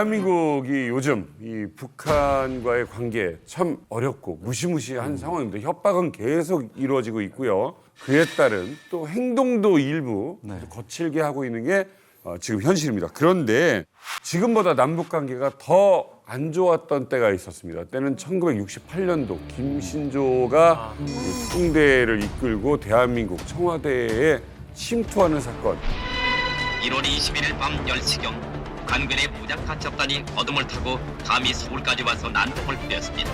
대한민국이 요즘 이 북한과의 관계 참 어렵고 무시무시한 상황입니다. 협박은 계속 이루어지고 있고요. 그에 따른 또 행동도 일부 거칠게 하고 있는 게 지금 현실입니다. 그런데 지금보다 남북 관계가 더 안 좋았던 때가 있었습니다. 때는 1968년도 김신조가 통대를 이끌고 대한민국 청와대에 침투하는 사건. 1월 21일 밤 10시경 관군의 무장 간첩단이 어둠을 타고 감히 서울까지 와서 난동을 부렸습니다.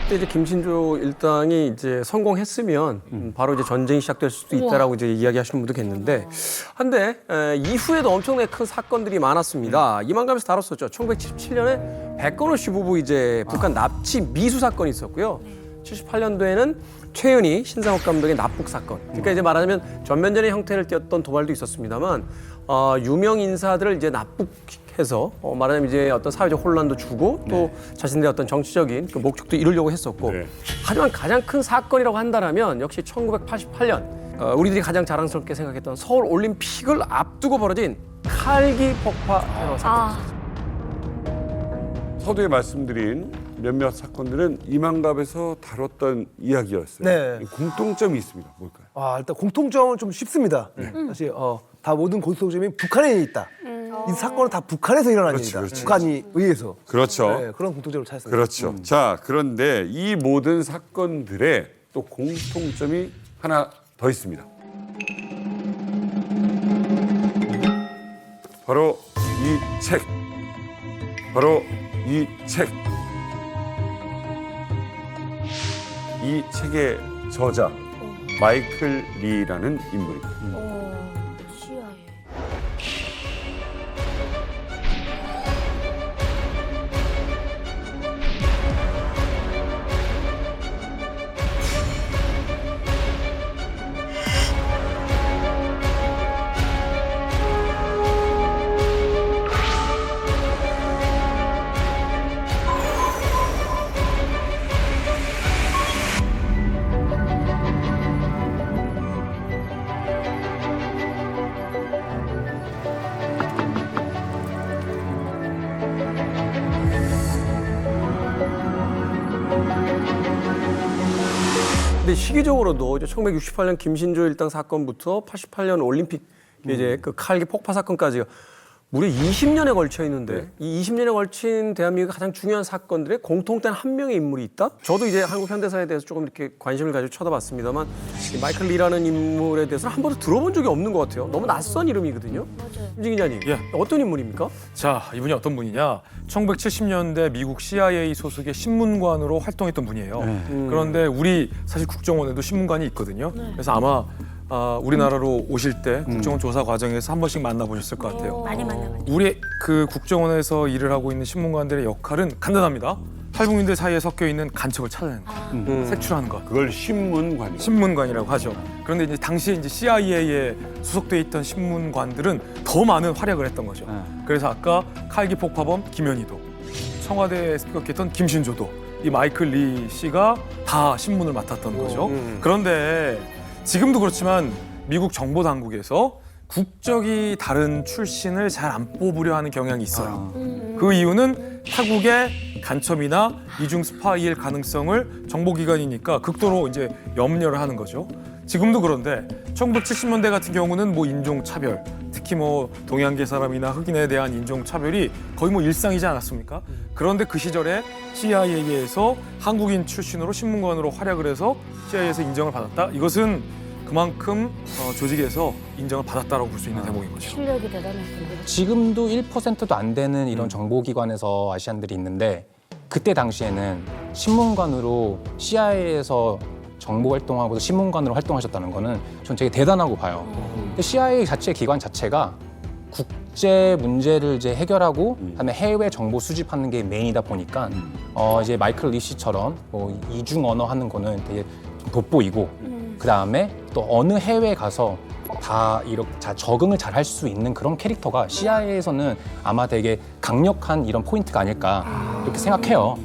그때 이제 김신조 일당이 이제 성공했으면 바로 이제 전쟁이 시작될 수도 있다라고 이제 이야기하시는 분도 계셨는데, 한데 이후에도 엄청나게 큰 사건들이 많았습니다. 이만감에서 다뤘었죠. 1977년에 백건호 씨 부부 이제 북한 납치 미수 사건이 있었고요. 78년도에는 최은희 신상옥 감독의 납북 사건. 그러니까 이제 말하자면 전면전의 형태를 띠었던 도발도 있었습니다만, 유명 인사들을 이제 납북해서 말하자면 이제 어떤 사회적 혼란도 주고 또 자신들의 어떤 정치적인 그 목적도 이루려고 했었고, 하지만 가장 큰 사건이라고 한다면 역시 1988년 우리들이 가장 자랑스럽게 생각했던 서울 올림픽을 앞두고 벌어진 칼기 폭파 테러 사건. 서두에 말씀드린 몇몇 사건들은 이만갑에서 다뤘던 이야기였어요. 네. 공통점이 있습니다. 뭘까요? 일단 공통점은 좀 쉽습니다. 사실 다 모든 공통점이 북한에 있다. 이 사건은 다 북한에서 일어난 일이다. 북한이 의해서. 그렇죠. 네, 그런 공통점을 찾았습니다. 그렇죠. 자, 그런데 이 모든 사건들의 또 공통점이 하나 더 있습니다. 바로 이 책. 바로 이 책. 이 책의 저자 마이클 리라는 인물입니다. 근데 시기적으로도 이제 1968년 김신조 일당 사건부터 88년 올림픽 이제 그 칼기 폭파 사건까지 무려 20년에 걸쳐 있는데, 이 20년에 걸친 대한민국의 가장 중요한 사건들의 공통된 한 명의 인물이 있다? 저도 이제 한국 현대사에 대해서 조금 이렇게 관심을 가지고 쳐다봤습니다만, 이 마이클 리라는 인물에 대해서는 한 번도 들어본 적이 없는 것 같아요. 너무 낯선 이름이거든요. 임진 기자님, 어떤 인물입니까? 자, 이분이 어떤 분이냐? 1970년대 미국 CIA 소속의 신문관으로 활동했던 분이에요. 그런데 우리 사실 국정원에도 신문관이 있거든요. 그래서 아마 우리나라로 오실 때 국정원 조사 과정에서 한 번씩 만나보셨을 것 같아요. 많이 만나봤죠. 우리 그 국정원에서 일을 하고 있는 신문관들의 역할은 간단합니다. 탈북민들 사이에 섞여 있는 간첩을 찾아내는 거, 색출하는 것. 그걸 신문관이에요. 신문관이라고 하죠. 그런데 이제 당시에 이제 CIA에 수속돼 있던 신문관들은 더 많은 활약을 했던 거죠. 그래서 아까 칼기 폭파범 김현희도, 청와대 스피커였던 김신조도, 이 마이클 리 씨가 다 신문을 맡았던 거죠. 그런데 지금도 그렇지만 미국 정보 당국에서 국적이 다른 출신을 잘 안 뽑으려 하는 경향이 있어요. 그 이유는 타국의 간첩이나 이중 스파이일 가능성을 정보기관이니까 극도로 이제 염려를 하는 거죠. 지금도 그런데 1970년대 같은 경우는 뭐 인종차별, 특히 뭐 동양계 사람이나 흑인에 대한 인종차별이 거의 뭐 일상이지 않았습니까? 그런데 그 시절에 CIA에서 한국인 출신으로 신문관으로 활약을 해서 CIA에서 인정을 받았다? 이것은 그만큼 조직에서 인정을 받았다고 볼 수 있는 대목인 거죠. 실력이 대단했던데. 지금도 1%도 안 되는 이런 정보기관에서 아시안들이 있는데, 그때 당시에는 신문관으로 CIA에서 정보 활동하고도 신문관으로 활동하셨다는 거는 전 되게 대단하고 봐요. 근데 CIA 자체 기관 자체가 국제 문제를 이제 해결하고 그다음에 해외 정보 수집하는 게 메인이다 보니까 이제 마이클 리 씨처럼 뭐 이중 언어 하는 거는 되게 좀 돋보이고, 그다음에 또 어느 해외에 가서 다 이렇게 적응을 잘 할 수 있는 그런 캐릭터가 CIA에서는 아마 되게 강력한 이런 포인트가 아닐까 이렇게 생각해요.